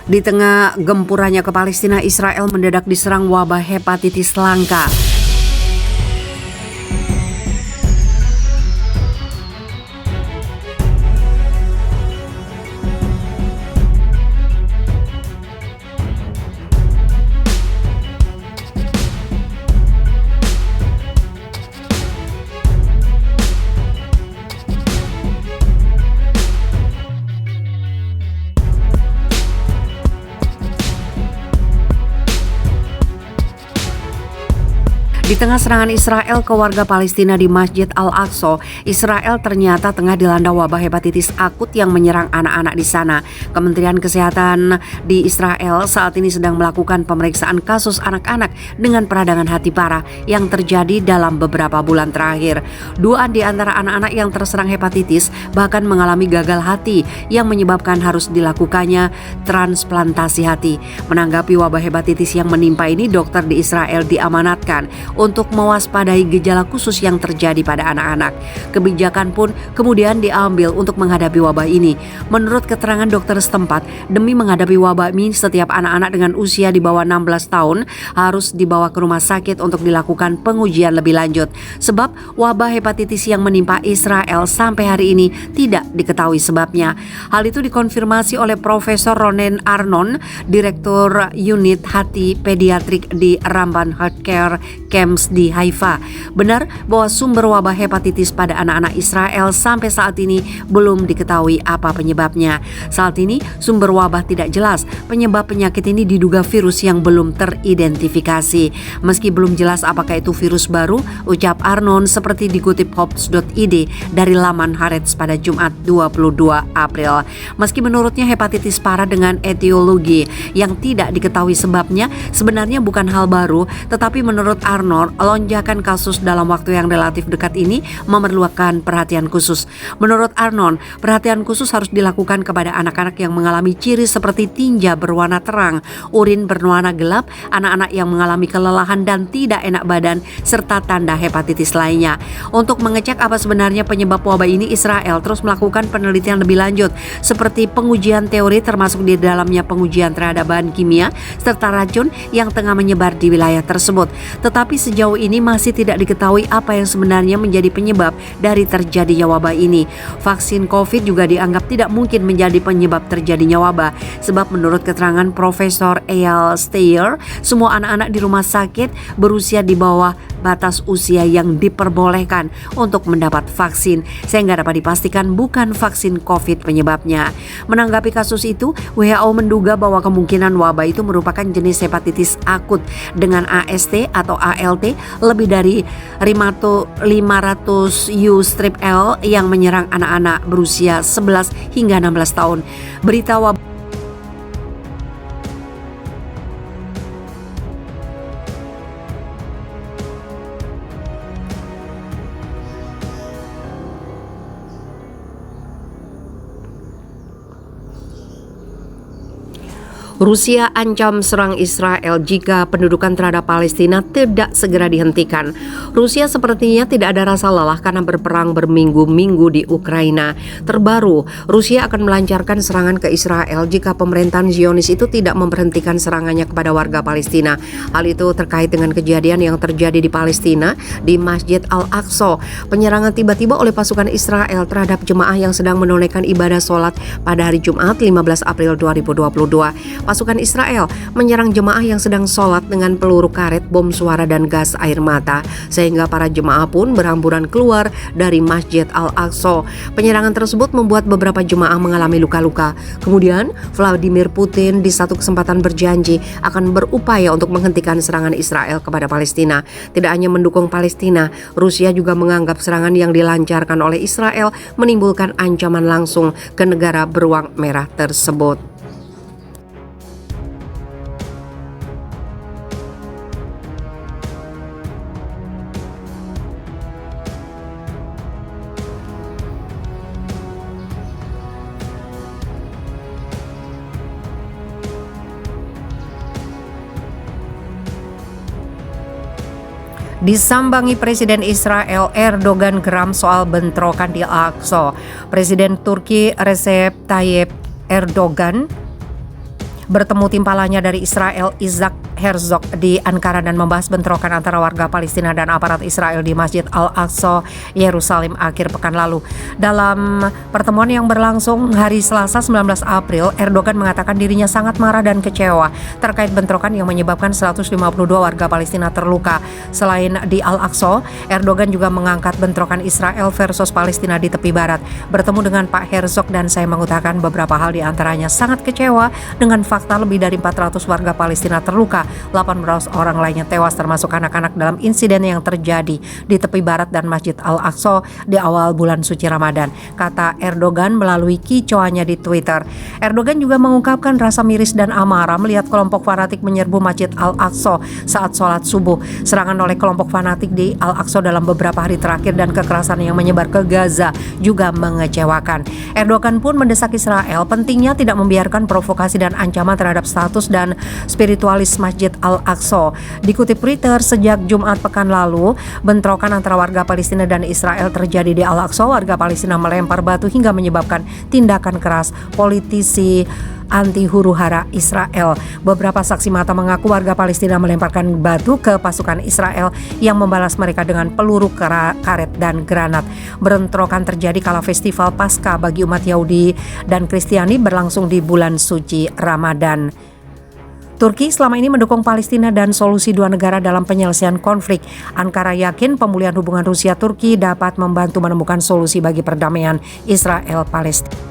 Di tengah gempurannya ke Palestina, Israel mendadak diserang wabah hepatitis langka. Di tengah serangan Israel ke warga Palestina di Masjid Al-Aqsa, Israel ternyata tengah dilanda wabah hepatitis akut yang menyerang anak-anak di sana. Kementerian Kesehatan di Israel saat ini sedang melakukan pemeriksaan kasus anak-anak dengan peradangan hati parah yang terjadi dalam beberapa bulan terakhir. 2 di antara anak-anak yang terserang hepatitis bahkan mengalami gagal hati yang menyebabkan harus dilakukannya transplantasi hati. Menanggapi wabah hepatitis yang menimpa ini, dokter di Israel diamanatkan untuk mewaspadai gejala khusus yang terjadi pada anak-anak. Kebijakan pun kemudian diambil untuk menghadapi wabah ini. Menurut keterangan dokter setempat, demi menghadapi wabah ini, setiap anak-anak dengan usia di bawah 16 tahun harus dibawa ke rumah sakit untuk dilakukan pengujian lebih lanjut. Sebab wabah hepatitis yang menimpa Israel sampai hari ini tidak diketahui sebabnya. Hal itu dikonfirmasi oleh Profesor Ronen Arnon, Direktur Unit Hati Pediatrik di Ramban Healthcare Camps di Haifa. Benar bahwa sumber wabah hepatitis pada anak-anak Israel sampai saat ini belum diketahui apa penyebabnya. Saat ini sumber wabah tidak jelas. Penyebab penyakit ini diduga virus yang belum teridentifikasi. Meski belum jelas apakah itu virus baru, ucap Arnon seperti dikutip Hopes.id dari laman Haaretz pada Jumat 22 April. Meski menurutnya hepatitis parah dengan etiologi yang tidak diketahui sebabnya sebenarnya bukan hal baru, tetapi menurut Arnon, lonjakan kasus dalam waktu yang relatif dekat ini memerlukan perhatian khusus. Menurut Arnon, perhatian khusus harus dilakukan kepada anak-anak yang mengalami ciri seperti tinja berwarna terang, urin berwarna gelap, anak-anak yang mengalami kelelahan dan tidak enak badan, serta tanda hepatitis lainnya. Untuk mengecek apa sebenarnya penyebab wabah ini, Israel terus melakukan penelitian lebih lanjut, seperti pengujian teori termasuk di dalamnya pengujian terhadap bahan kimia, serta racun yang tengah menyebar di wilayah tersebut. Tetapi sejauh ini masih tidak diketahui apa yang sebenarnya menjadi penyebab dari terjadinya wabah ini. Vaksin COVID juga dianggap tidak mungkin menjadi penyebab terjadinya wabah, sebab menurut keterangan Profesor Eyal Steyer, semua anak-anak di rumah sakit berusia di bawah batas usia yang diperbolehkan untuk mendapat vaksin, sehingga dapat dipastikan bukan vaksin COVID penyebabnya. Menanggapi kasus itu, WHO menduga bahwa kemungkinan wabah itu merupakan jenis hepatitis akut dengan AST atau ALT lebih dari 500 U-L yang menyerang anak-anak berusia 11 hingga 16 tahun. Berita wabah Rusia ancam serang Israel jika pendudukan terhadap Palestina tidak segera dihentikan. Rusia sepertinya tidak ada rasa lelah karena berperang berminggu-minggu di Ukraina. Terbaru, Rusia akan melancarkan serangan ke Israel jika pemerintahan Zionis itu tidak memberhentikan serangannya kepada warga Palestina. Hal itu terkait dengan kejadian yang terjadi di Palestina di Masjid Al-Aqsa. Penyerangan tiba-tiba oleh pasukan Israel terhadap jemaah yang sedang menunaikan ibadah sholat pada hari Jumat 15 April 2022. Pasukan Israel menyerang jemaah yang sedang sholat dengan peluru karet, bom suara, dan gas air mata, sehingga para jemaah pun berhamburan keluar dari Masjid Al-Aqsa. Penyerangan tersebut membuat beberapa jemaah mengalami luka-luka. Kemudian, Vladimir Putin di satu kesempatan berjanji akan berupaya untuk menghentikan serangan Israel kepada Palestina. Tidak hanya mendukung Palestina, Rusia juga menganggap serangan yang dilancarkan oleh Israel menimbulkan ancaman langsung ke negara beruang merah tersebut. Disambangi Presiden Israel Erdogan geram soal bentrokan di Al-Aqsa. Presiden Turki Recep Tayyip Erdogan bertemu timpalanya dari Israel Isaac Herzog di Ankara dan membahas bentrokan antara warga Palestina dan aparat Israel di Masjid Al-Aqsa, Yerusalem akhir pekan lalu. Dalam pertemuan yang berlangsung hari Selasa 19 April, Erdogan mengatakan dirinya sangat marah dan kecewa terkait bentrokan yang menyebabkan 152 warga Palestina terluka. Selain di Al-Aqsa, Erdogan juga mengangkat bentrokan Israel versus Palestina di tepi barat. Bertemu dengan Pak Herzog dan saya mengutarakan beberapa hal, di antaranya sangat kecewa dengan fakta lebih dari 400 warga Palestina terluka, 18 orang lainnya tewas termasuk anak-anak dalam insiden yang terjadi di tepi barat dan Masjid Al-Aqsa di awal bulan suci Ramadan, kata Erdogan melalui kicauannya di Twitter. Erdogan juga mengungkapkan rasa miris dan amarah melihat kelompok fanatik menyerbu Masjid Al-Aqsa saat sholat subuh. Serangan oleh kelompok fanatik di Al-Aqsa dalam beberapa hari terakhir dan kekerasan yang menyebar ke Gaza juga mengecewakan. Erdogan pun mendesak Israel pentingnya tidak membiarkan provokasi dan ancaman terhadap status dan spiritualis Masjid Al-Aqsa. Dikutip Reuters, sejak Jumat pekan lalu, bentrokan antara warga Palestina dan Israel terjadi di Al-Aqsa. Warga Palestina melempar batu hingga menyebabkan tindakan keras politisi anti huru-hara Israel. Beberapa saksi mata mengaku warga Palestina melemparkan batu ke pasukan Israel yang membalas mereka dengan peluru karet dan granat. Bentrokan terjadi kala festival Paskah bagi umat Yahudi dan Kristiani berlangsung di bulan suci Ramadan. Turki selama ini mendukung Palestina dan solusi dua negara dalam penyelesaian konflik. Ankara yakin pemulihan hubungan Rusia-Turki dapat membantu menemukan solusi bagi perdamaian Israel-Palestina.